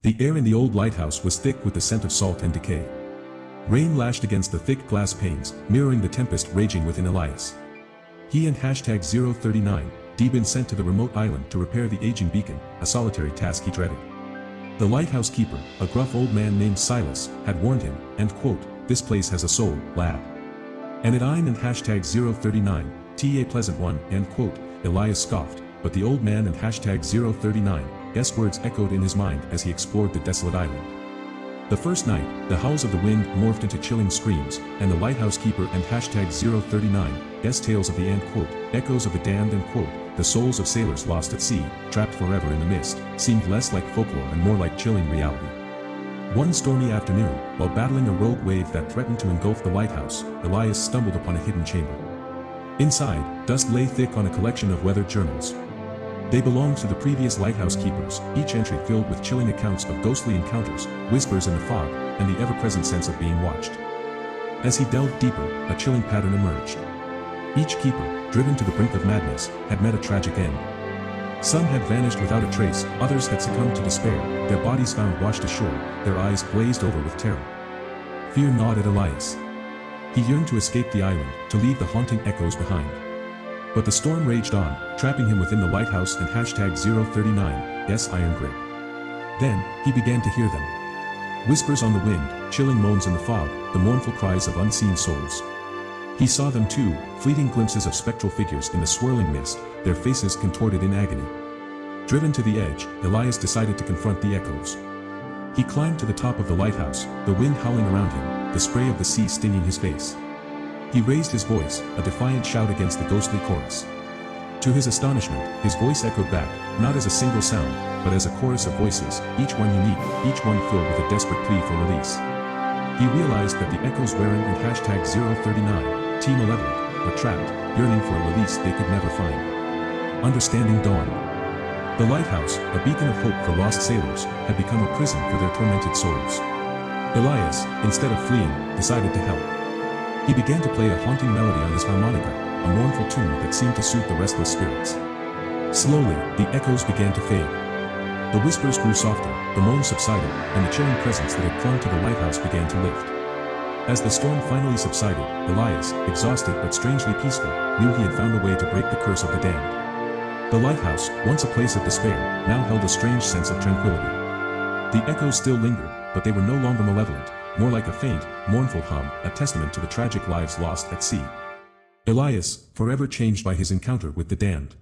The air in the old lighthouse was thick with the scent of salt and decay. Rain lashed against the thick glass panes, mirroring the tempest raging within Elias. He and #039 D been sent to the remote island to repair the aging beacon, a solitary task he dreaded. The lighthouse keeper, a gruff old man named Silas, had warned him, and quote, "This place has a soul, lad. And it ain't and #039, ta pleasant one," end quote. Elias scoffed, but the old man and #039's words echoed in his mind as he explored the desolate island. The first night, the howls of the wind morphed into chilling screams, and the lighthouse keeper and #039's tales of the end quote, echoes of the damned and quote, the souls of sailors lost at sea, trapped forever in the mist, seemed less like folklore and more like chilling reality. One stormy afternoon, while battling a rogue wave that threatened to engulf the lighthouse, Elias stumbled upon a hidden chamber. Inside, dust lay thick on a collection of weathered journals. They belonged to the previous lighthouse keepers, each entry filled with chilling accounts of ghostly encounters, whispers in the fog, and the ever-present sense of being watched. As he delved deeper, a chilling pattern emerged. Each keeper, driven to the brink of madness, had met a tragic end. Some had vanished without a trace, others had succumbed to despair, their bodies found washed ashore, their eyes glazed over with terror. Fear gnawed at Elias. He yearned to escape the island, to leave the haunting echoes behind. But the storm raged on, trapping him within the lighthouse and #039's iron grip. Then, he began to hear them. Whispers on the wind, chilling moans in the fog, the mournful cries of unseen souls. He saw them too, fleeting glimpses of spectral figures in the swirling mist, their faces contorted in agony. Driven to the edge, Elias decided to confront the echoes. He climbed to the top of the lighthouse, the wind howling around him, the spray of the sea stinging his face. He raised his voice, a defiant shout against the ghostly chorus. To his astonishment, his voice echoed back, not as a single sound, but as a chorus of voices, each one unique, each one filled with a desperate plea for release. He realized that the echoes wearing in #039, Team Malevolent, were trapped, yearning for a release they could never find. Understanding dawned. The lighthouse, a beacon of hope for lost sailors, had become a prison for their tormented souls. Elias, instead of fleeing, decided to help. He began to play a haunting melody on his harmonica, a mournful tune that seemed to soothe the restless spirits. Slowly, the echoes began to fade. The whispers grew softer, the moans subsided, and the chilling presence that had clung to the lighthouse began to lift. As the storm finally subsided, Elias, exhausted but strangely peaceful, knew he had found a way to break the curse of the damned. The lighthouse, once a place of despair, now held a strange sense of tranquility. The echoes still lingered, but they were no longer malevolent, more like a faint, mournful hum, a testament to the tragic lives lost at sea. Elias, forever changed by his encounter with the damned.